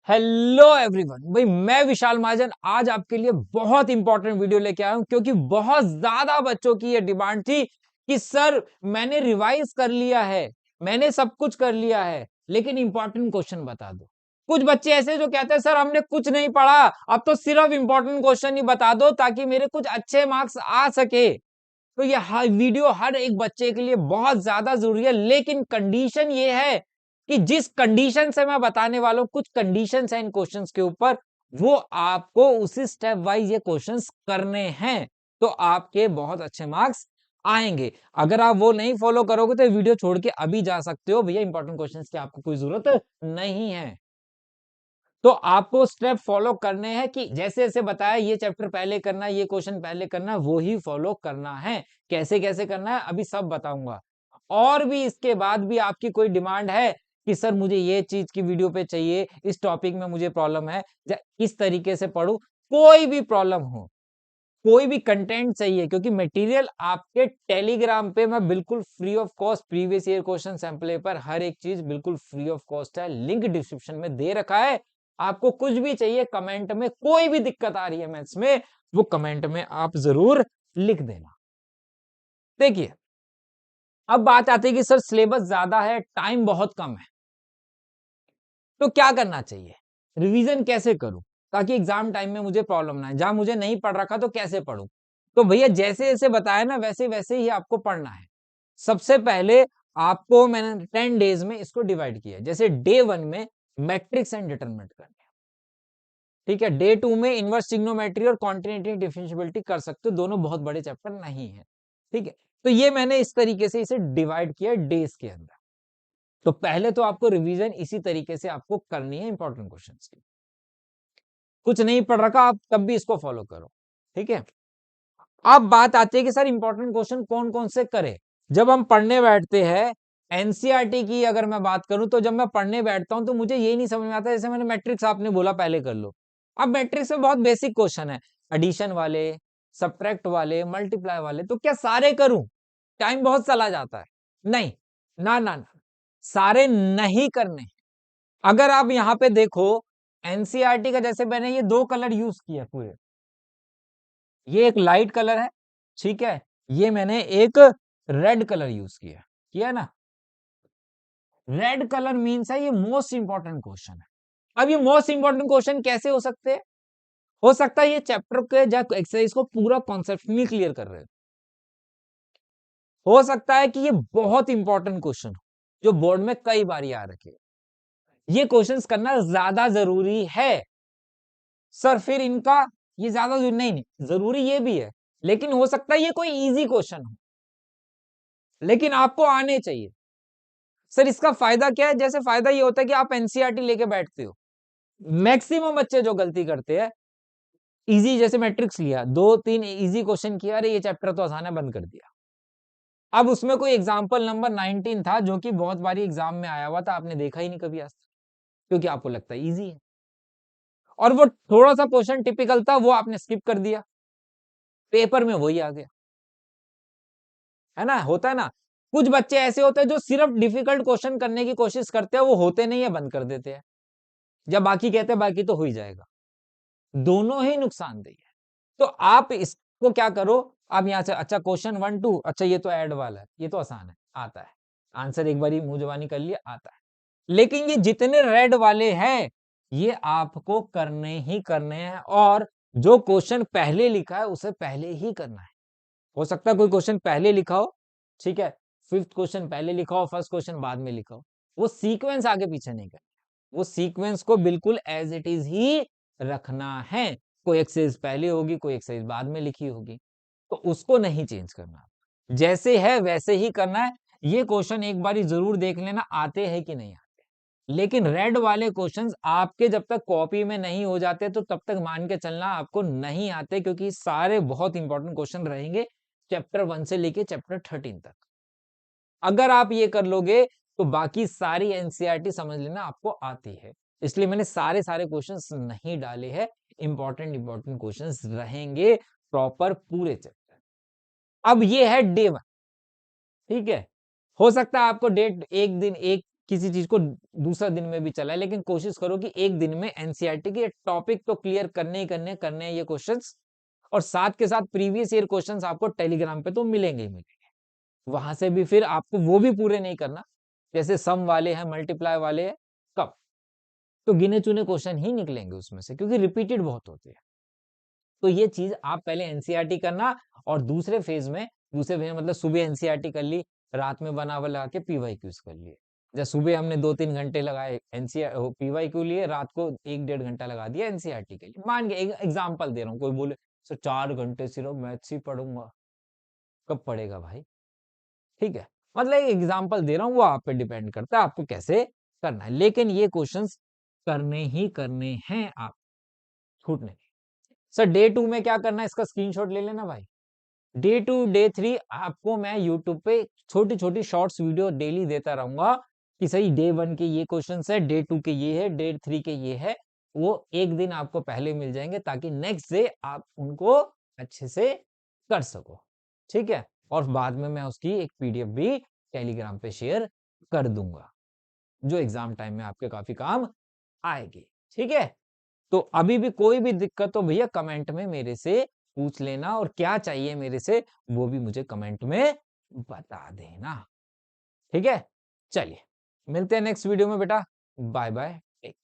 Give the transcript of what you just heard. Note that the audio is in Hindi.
हेलो एवरीवन, भाई मैं विशाल महाजन आज आपके लिए बहुत इंपॉर्टेंट वीडियो लेके आया हूं क्योंकि बहुत ज्यादा बच्चों की ये डिमांड थी कि सर मैंने रिवाइज कर लिया है, मैंने सब कुछ कर लिया है, लेकिन इंपॉर्टेंट क्वेश्चन बता दो। कुछ बच्चे ऐसे जो कहते हैं सर हमने कुछ नहीं पढ़ा, अब तो सिर्फ इंपॉर्टेंट क्वेश्चन ही बता दो ताकि मेरे कुछ अच्छे मार्क्स आ सके। तो ये वीडियो हर एक बच्चे के लिए बहुत ज्यादा जरूरी है, लेकिन कंडीशन ये है कि जिस कंडीशन से मैं बताने वाला हूं, कुछ कंडीशंस हैं इन क्वेश्चंस के ऊपर, वो आपको उसी स्टेप वाइज ये क्वेश्चंस करने हैं, तो आपके बहुत अच्छे मार्क्स आएंगे। अगर आप वो नहीं फॉलो करोगे तो वीडियो छोड़ के अभी जा सकते हो, भैया इंपॉर्टेंट क्वेश्चंस की आपको कोई जरूरत नहीं है। तो आपको स्टेप फॉलो करने हैं कि जैसे जैसे बताया ये चैप्टर पहले करना है, ये क्वेश्चन पहले करना है, वो ही फॉलो करना है। कैसे कैसे करना है अभी सब बताऊंगा। और भी इसके बाद भी आपकी कोई डिमांड है कि सर मुझे ये चीज की वीडियो पे चाहिए, इस टॉपिक में मुझे प्रॉब्लम है, किस तरीके से पढूं, कोई भी प्रॉब्लम हो, कोई भी कंटेंट चाहिए, क्योंकि मटेरियल आपके टेलीग्राम पे मैं बिल्कुल free of cost, previous year question sample paper हर एक चीज बिल्कुल फ्री ऑफ कॉस्ट है, लिंक डिस्क्रिप्शन में दे रखा है। आपको कुछ भी चाहिए कमेंट में, कोई भी दिक्कत आ रही है मैथ्स में, वो कमेंट में आप जरूर लिख देना। देखिए, अब बात आती है कि सर सिलेबस ज्यादा है, टाइम बहुत कम है, तो क्या करना चाहिए, रिवीजन कैसे करूं ताकि एग्जाम टाइम में मुझे प्रॉब्लम ना है, जहां मुझे नहीं पढ़ रखा तो कैसे पढ़ूं। तो भैया जैसे जैसे बताया ना वैसे वैसे ही आपको पढ़ना है। सबसे पहले आपको मैंने 10 डेज में इसको डिवाइड किया। जैसे डे 1 में मैट्रिक्स एंड डिटरमिनेंट करने, ठीक है। डे 2 में इनवर्स ट्रिग्नोमेट्री और कॉन्टिन्यूटी डिफरेंशिएबिलिटी कर सकते हो, दोनों बहुत बड़े चैप्टर नहीं है, ठीक है। तो ये मैंने इस तरीके से इसे डिवाइड किया डेज के अंदर। तो पहले तो आपको रिवीजन इसी तरीके से आपको करनी है इंपॉर्टेंट क्वेश्चंस की। कुछ नहीं पढ़ रखा आप तब भी इसको फॉलो करो, ठीक है। अब बात आती है कि सर इंपॉर्टेंट क्वेश्चन कौन कौन से करें। जब हम पढ़ने बैठते हैं एनसीईआरटी की अगर मैं बात करूं, तो जब मैं पढ़ने बैठता हूं तो मुझे ये नहीं समझ में आता, जैसे मैंने मैट्रिक्स आपने बोला पहले कर लो। अब मैट्रिक्स में बहुत बेसिक क्वेश्चन है, एडिशन वाले, सब्ट्रैक्ट वाले, मल्टीप्लाई वाले, तो क्या सारे करूं, टाइम बहुत चला जाता है। नहीं, ना ना ना, सारे नहीं करने। अगर आप यहां पे देखो एनसीईआरटी का, जैसे मैंने ये दो कलर यूज किया पूरे, ये एक लाइट कलर है, ठीक है, ये मैंने एक रेड कलर यूज किया किया ना। रेड कलर मीन्स है ये मोस्ट इंपॉर्टेंट क्वेश्चन है। अब ये मोस्ट इंपॉर्टेंट क्वेश्चन कैसे हो सकते हैं, हो सकता है ये चैप्टर के जब एक्सरसाइज को पूरा कॉन्सेप्ट में क्लियर कर रहे हो सकता है कि ये बहुत इंपॉर्टेंट क्वेश्चन हो जो बोर्ड में कई बार आ रखे, ये क्वेश्चंस करना ज्यादा जरूरी है। सर फिर इनका ये ज्यादा जरूरी नहीं, नहीं जरूरी ये भी है, लेकिन हो सकता है ये कोई इजी क्वेश्चन हो, लेकिन आपको आने चाहिए। सर इसका फायदा क्या है, जैसे फायदा ये होता है कि आप एनसीईआरटी लेके बैठते हो। मैक्सिमम बच्चे जो गलती करते हैं, इजी जैसे मैट्रिक्स लिया, दो तीन इजी क्वेश्चन किया, अरे ये चैप्टर तो आसान है, बंद कर दिया। अब उसमें कोई एग्जाम्पल नंबर 19 था जो कि बहुत बारी एग्जाम में आया हुआ था, आपने देखा ही नहीं कभी आज तक, क्योंकि आपको लगता है इजी है, और वो थोड़ा सा क्वेश्चन टिपिकल था, वो आपने स्किप कर दिया, पेपर में वही आ गया, है ना, होता है ना। कुछ बच्चे ऐसे होते हैं जो सिर्फ डिफिकल्ट क्वेश्चन करने की कोशिश करते हैं, वो होते नहीं है, बंद कर देते हैं, जब बाकी कहते हैं बाकी तो हो ही जाएगा। दोनों ही नुकसानदेह है। तो आप इसको क्या करो, आप यहां से अच्छा क्वेश्चन 1 2, अच्छा ये तो ऐड वाला है, ये तो आसान है, आता है आंसर, एक बारी मुंह जबानी कर लिया, आता है। लेकिन ये जितने रेड वाले हैं ये आपको करने ही करने हैं, और जो क्वेश्चन पहले लिखा है उसे पहले ही करना है। हो सकता है कोई क्वेश्चन पहले लिखा हो, ठीक है, फिफ्थ क्वेश्चन पहले लिखा हो, फर्स्ट क्वेश्चन बाद में लिखा हो, वो सीक्वेंस आगे पीछे नहीं करना, वो सीक्वेंस को बिल्कुल एज इट इज ही रखना है। कोई एक्सरसाइज पहले होगी, कोई एक्सरसाइज बाद में लिखी होगी, तो उसको नहीं चेंज करना, जैसे है वैसे ही करना है। ये क्वेश्चन एक बारी जरूर देख लेना आते हैं कि नहीं आते, लेकिन रेड वाले क्वेश्चंस आपके जब तक कॉपी में नहीं हो जाते तो तब तक मान के चलना आपको नहीं आते, क्योंकि सारे बहुत इंपॉर्टेंट क्वेश्चन रहेंगे चैप्टर 1 से लेके चैप्टर 13 तक। अगर आप ये कर लोगे तो बाकी सारी एनसीईआरटी समझ लेना आपको आती है, इसलिए मैंने सारे सारे क्वेश्चंस नहीं डाले हैं, इंपॉर्टेंट इंपॉर्टेंट क्वेश्चंस रहेंगे प्रॉपर पूरे चैप्टर। अब ये है डे 1, ठीक है। हो सकता है आपको डेट एक दिन एक किसी चीज को दूसरा दिन में भी चलाए, लेकिन कोशिश करो कि एक दिन में एनसीईआरटी के टॉपिक तो क्लियर करने ही करने हैं ये क्वेश्चंस। और साथ के साथ प्रीवियस ईयर क्वेश्चंस आपको टेलीग्राम पे तो मिलेंगे ही मिलेंगे। वहां से भी फिर आपको वो भी पूरे नहीं करना, जैसे सम वाले हैं, मल्टीप्लाई वाले हैं, कब तो गिने चुने क्वेश्चन ही निकलेंगे उसमें से, क्योंकि रिपीटेड बहुत होते हैं। तो ये चीज आप पहले एनसीईआरटी करना, और दूसरे फेज में मतलब सुबह एनसीईआरटी कर ली, रात में बना लगा के पीवाईक्यूज कर लिए। जैसे सुबह हमने 2-3 घंटे लगाए एनसीईआर पीवाईक्यू लिए, रात को 1-1.5 घंटा लगा दिया एनसीईआरटी के लिए, मान के एक एग्जाम्पल दे रहा हूँ। कोई बोले सर 4 घंटे सिर्फ मैथ्स ही पढ़ूंगा, कब पढ़ेगा भाई? ठीक है, मतलब एक एग्जाम्पल दे रहा हूँ, वो आप पे डिपेंड करता है आपको कैसे करना है, लेकिन ये क्वेश्चंस करने ही करने हैं, आप छूटने नहीं। सर डे 2 में क्या करना है, इसका स्क्रीनशॉट ले लेना भाई। डे 2 डे 3 आपको मैं यूट्यूब पे छोटी छोटी शॉर्ट्स वीडियो डेली देता रहूंगा कि सही डे 1 के ये क्वेश्चन है, डे 2 के ये है, डे 3 के ये है। वो एक दिन आपको पहले मिल जाएंगे, ताकि नेक्स्ट डे आप उनको अच्छे से कर सको। ठीक है, और बाद में मैं उसकी एक पीडीएफ भी टेलीग्राम पे शेयर कर दूंगा, जो एग्जाम टाइम में आपके काफी काम आएगी। ठीक है, तो अभी भी कोई भी दिक्कत हो भैया कमेंट में मेरे से पूछ लेना, और क्या चाहिए मेरे से वो भी मुझे कमेंट में बता देना। ठीक है, चलिए मिलते हैं नेक्स्ट वीडियो में बेटा। Bye bye, take care.